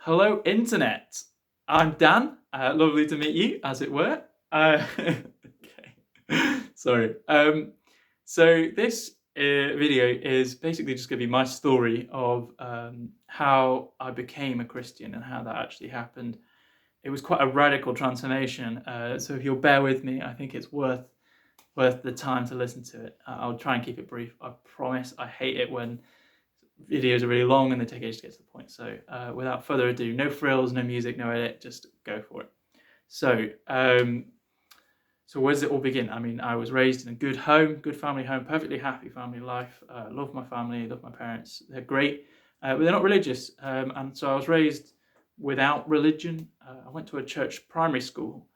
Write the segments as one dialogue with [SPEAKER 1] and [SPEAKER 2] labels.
[SPEAKER 1] Hello, Internet. I'm Dan. Lovely to meet you, as it were. Okay. Sorry. So this video is basically just going to be my story of how I became a Christian and how that actually happened. It was quite a radical transformation. So if you'll bear with me, I think it's worth the time to listen to it. I'll try and keep it brief. I promise. I hate it when videos are really long and they take ages to get to the point. So without further ado, no frills, no music, no edit, just go for it. So where does it all begin? I mean, I was raised in a good home, good family home, perfectly happy family life. Love my family, love my parents. They're great, but they're not religious. And so I was raised without religion. I went to a church primary school,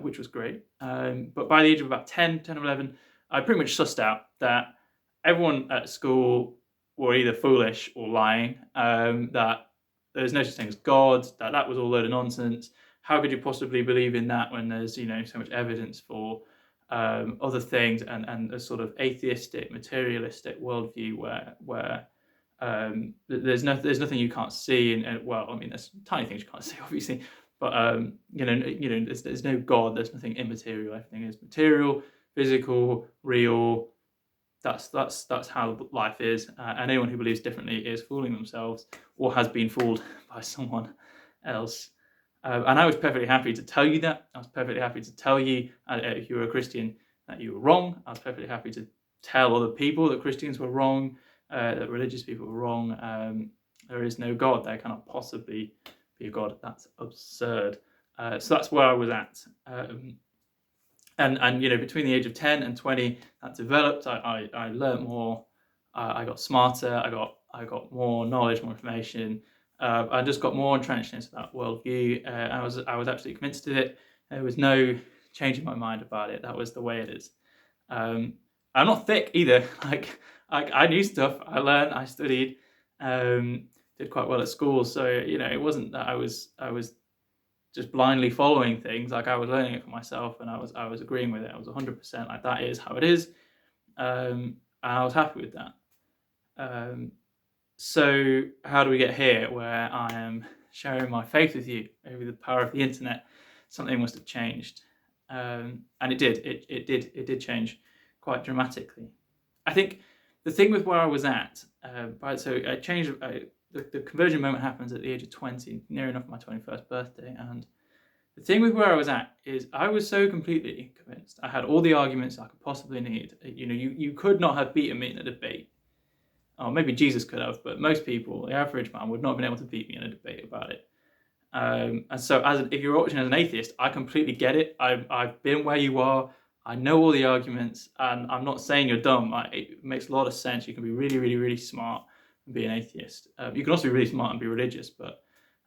[SPEAKER 1] which was great. But by the age of about 10 or 11, I pretty much sussed out that everyone at school were either foolish or lying, that there's no such thing as God, that was all a load of nonsense. How could you possibly believe in that when there's so much evidence for other things, and a sort of atheistic, materialistic worldview where there's nothing you can't see, and well, I mean, there's tiny things you can't see, obviously, but there's no God, there's nothing immaterial, everything is material, physical, real. That's how life is, and anyone who believes differently is fooling themselves or has been fooled by someone else. And I was perfectly happy to tell you that. I was perfectly happy to tell you, if you were a Christian, that you were wrong. I was perfectly happy to tell other people that Christians were wrong, that religious people were wrong. There is no God. There cannot possibly be a God. That's absurd. So that's where I was at. And between the age of 10 and 20, that developed. I learned more. I got smarter. I got more knowledge, more information. I just got more entrenched into that worldview. I was absolutely convinced of it. There was no changing my mind about it. That was the way it is. I'm not thick either. I knew stuff. I learned. I studied. Did quite well at school. So it wasn't that I was just blindly following things. Like, I was learning it for myself, and I was agreeing with it. I was 100% like, that is how it is. And I was happy with that. So how do we get here where I am sharing my faith with you over the power of the internet? Something must have changed, and it did. It did change quite dramatically. I think the thing with where I was at, so I changed. The conversion moment happens at the age of 20, near enough my 21st birthday, and the thing with where I was at is I was so completely convinced. I had all the arguments I could possibly need. You could not have beaten me in a debate. Oh, maybe Jesus could have, but most people, the average man, would not have been able to beat me in a debate about it. And so, if you're watching as an atheist, I completely get it. I've been where you are. I know all the arguments, and I'm not saying you're dumb. It makes a lot of sense. You can be really, really, really smart and be an atheist. You can also be really smart and be religious, but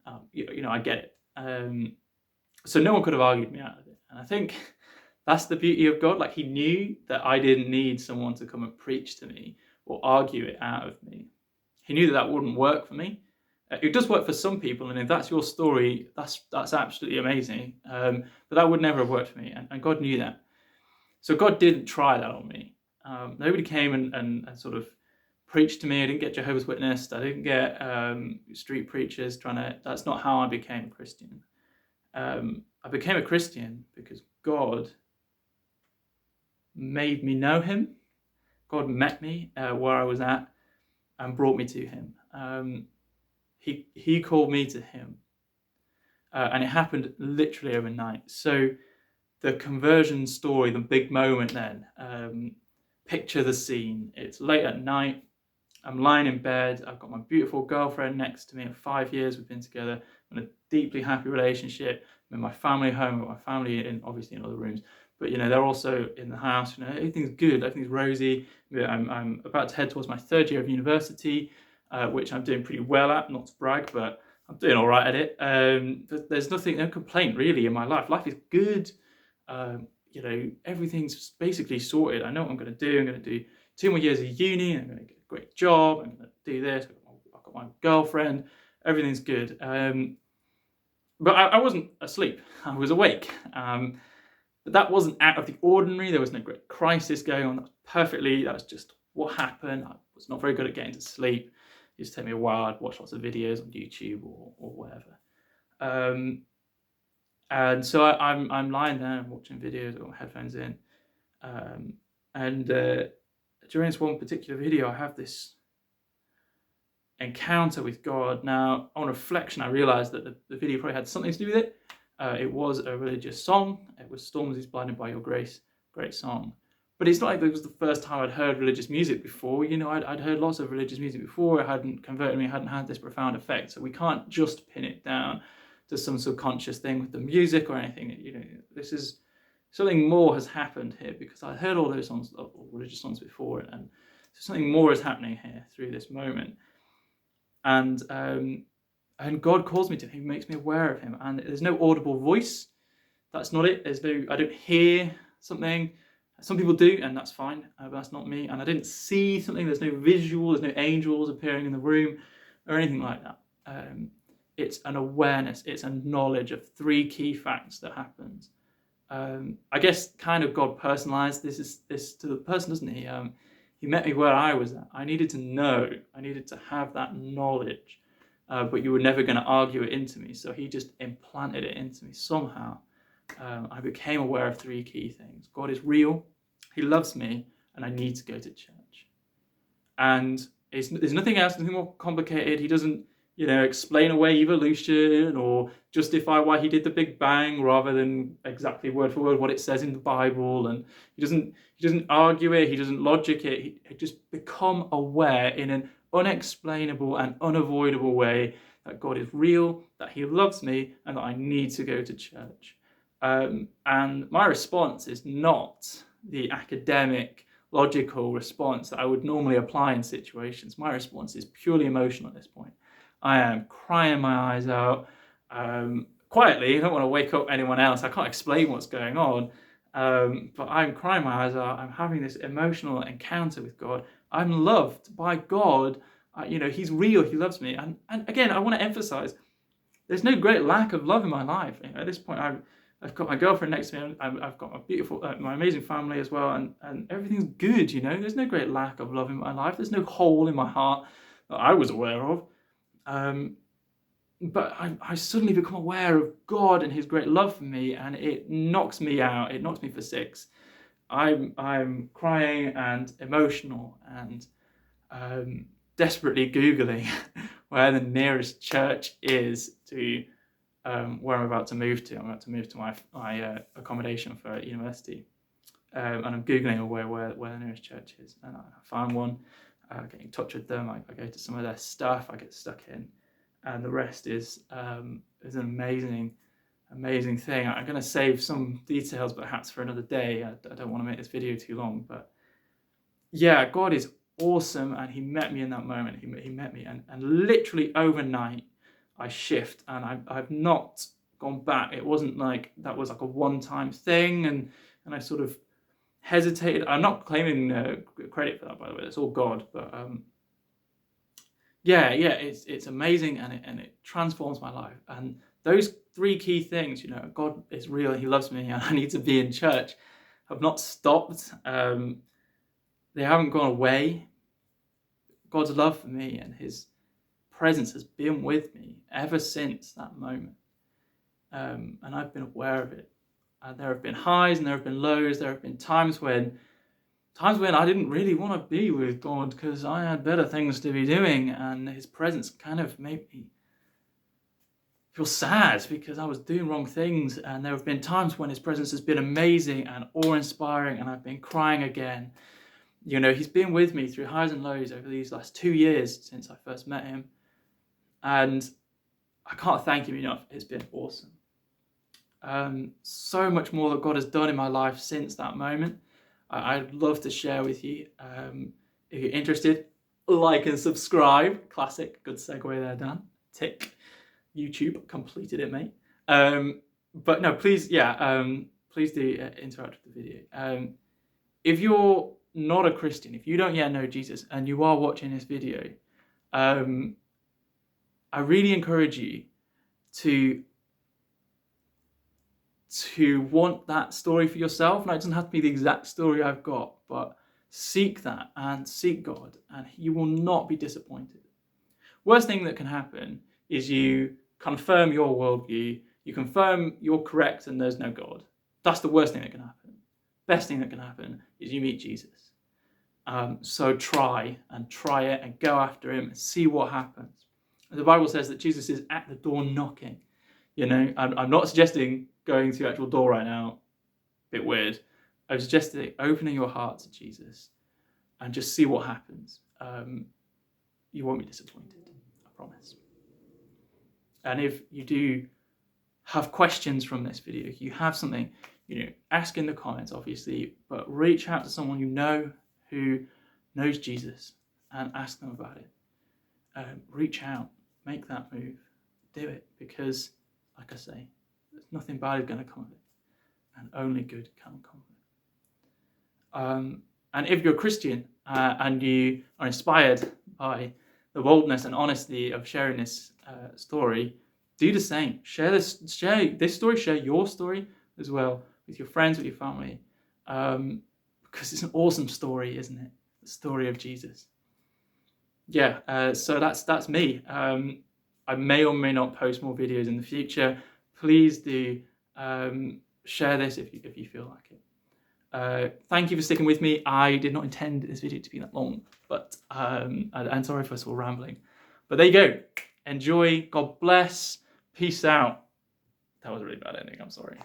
[SPEAKER 1] I get it. So no one could have argued me out of it, and I think that's the beauty of God. Like, he knew that I didn't need someone to come and preach to me or argue it out of me. He knew that wouldn't work for me. It does work for some people, and if that's your story, that's absolutely amazing. But that would never have worked for me, and God knew that. So God didn't try that on me. Nobody came and sort of preached to me. I didn't get Jehovah's Witness. I didn't get street preachers that's not how I became a Christian. I became a Christian because God made me know him. God met me where I was at and brought me to him. He called me to him, and it happened literally overnight. So the conversion story, the big moment then, picture the scene. It's late at night. I'm lying in bed. I've got my beautiful girlfriend next to me. In 5 years we've been together. I'm in a deeply happy relationship. I'm in my family home, with my family obviously in other rooms. But they're also in the house. Everything's good. Everything's rosy. I'm about to head towards my third year of university, which I'm doing pretty well at. Not to brag, but I'm doing all right at it. There's no complaint really in my life. Life is good. Everything's basically sorted. I know what I'm going to do. I'm going to do 2 more years of uni. I'm going to get a great job. I'm going to do this. I've got my girlfriend. Everything's good. But I wasn't asleep. I was awake. But that wasn't out of the ordinary. There was no great crisis going on. That was just what happened. I was not very good at getting to sleep. It used to take me a while. I'd watch lots of videos on YouTube or whatever. And so I'm lying there and watching videos, I've got my headphones in. And during this one particular video, I have this encounter with God. Now, on reflection, I realized that the video probably had something to do with it. It was a religious song. It was Storms Is Blinded by Your Grace, great song. But it's not like it was the first time I'd heard religious music before. You know, I'd heard lots of religious music before. It hadn't converted me, it hadn't had this profound effect. So we can't just pin it down to some subconscious thing with the music or anything. You know, this is something more has happened here, because I heard all those songs, religious songs before, and so something more is happening here through this moment. And God calls me to him. He makes me aware of him, and there's no audible voice. That's not it. I don't hear something. Some people do, and that's fine, but that's not me. And I didn't see something. There's no visual. There's no angels appearing in the room or anything like that. It's an awareness. It's a knowledge of three key facts that happens. I guess kind of God personalized this to the person, doesn't he? He met me where I was at. I needed to know. I needed to have that knowledge, but you were never going to argue it into me. So he just implanted it into me somehow. I became aware of three key things. God is real, he loves me, and I need to go to church. And there's nothing else, nothing more complicated. He doesn't, explain away evolution or justify why he did the Big Bang rather than exactly word for word what it says in the Bible. And he doesn't argue it, he doesn't logic it. He just become aware in an unexplainable and unavoidable way that God is real, that he loves me, and that I need to go to church. And my response is not the academic, logical response that I would normally apply in situations. My response is purely emotional at this point. I am crying my eyes out quietly. I don't want to wake up anyone else. I can't explain what's going on, but I'm crying my eyes out. I'm having this emotional encounter with God. I'm loved by God. He's real. He loves me. And again, I want to emphasize, there's no great lack of love in my life. At this point, I've got my girlfriend next to me. I've got my beautiful, my amazing family as well, and everything's good. There's no great lack of love in my life. There's no hole in my heart that I was aware of. But I suddenly become aware of God and his great love for me, and it knocks me out. It knocks me for six. I'm crying and emotional and desperately Googling where the nearest church is to where I'm about to move to. I'm about to move to my accommodation for university, and I'm Googling where the nearest church is, and I found one. I get in touch with them. I go to some of their stuff. I get stuck in, and the rest is an amazing thing. I'm going to save some details perhaps for another day. I don't want to make this video too long, but yeah, God is awesome, and he met me in that moment. He met me, and literally overnight I shift, and I've not gone back. It wasn't like that was like a one-time thing, and I sort of hesitated. I'm not claiming credit for that, by the way. It's all God, but it's amazing, and it transforms my life. And those three key things, God is real, he loves me, and I need to be in church, have not stopped. They haven't gone away. God's love for me and his presence has been with me ever since that moment, and I've been aware of it. There have been highs and there have been lows. There have been times when I didn't really want to be with God because I had better things to be doing, and his presence kind of made me feel sad because I was doing wrong things. And there have been times when his presence has been amazing and awe-inspiring, and I've been crying again. He's been with me through highs and lows over these last 2 years since I first met him, and I can't thank him enough. It's been awesome. So much more that God has done in my life since that moment. I'd love to share with you. If you're interested, like and subscribe. Classic, good segue there, Dan. Tick. YouTube, completed it, mate. But no, please do interact with the video. If you're not a Christian, if you don't yet know Jesus and you are watching this video, I really encourage you to want that story for yourself. Now, it doesn't have to be the exact story I've got, but seek that and seek God, and you will not be disappointed. Worst thing that can happen is you confirm your worldview, you confirm you're correct and there's no God. That's the worst thing that can happen. Best thing that can happen is you meet Jesus. So try it and go after him and see what happens. The Bible says that Jesus is at the door knocking. You know, I'm not suggesting going to the actual door right now. Bit weird. I was suggesting opening your heart to Jesus and just see what happens. You won't be disappointed, I promise. And if you do have questions from this video, if you have something, ask in the comments, obviously, but reach out to someone you know who knows Jesus and ask them about it. Reach out, make that move, do it, because, like I say, there's nothing bad is going to come of it, and only good can come of it. And if you're a Christian and you are inspired by the boldness and honesty of sharing this story, do the same. Share this story, share your story as well with your friends, with your family, because it's an awesome story, isn't it? The story of Jesus. Yeah, so that's me. I may or may not post more videos in the future. Please do share this if you feel like it. Thank you for sticking with me. I did not intend this video to be that long, but I'm sorry if I was all rambling. But there you go. Enjoy. God bless. Peace out. That was a really bad ending. I'm sorry.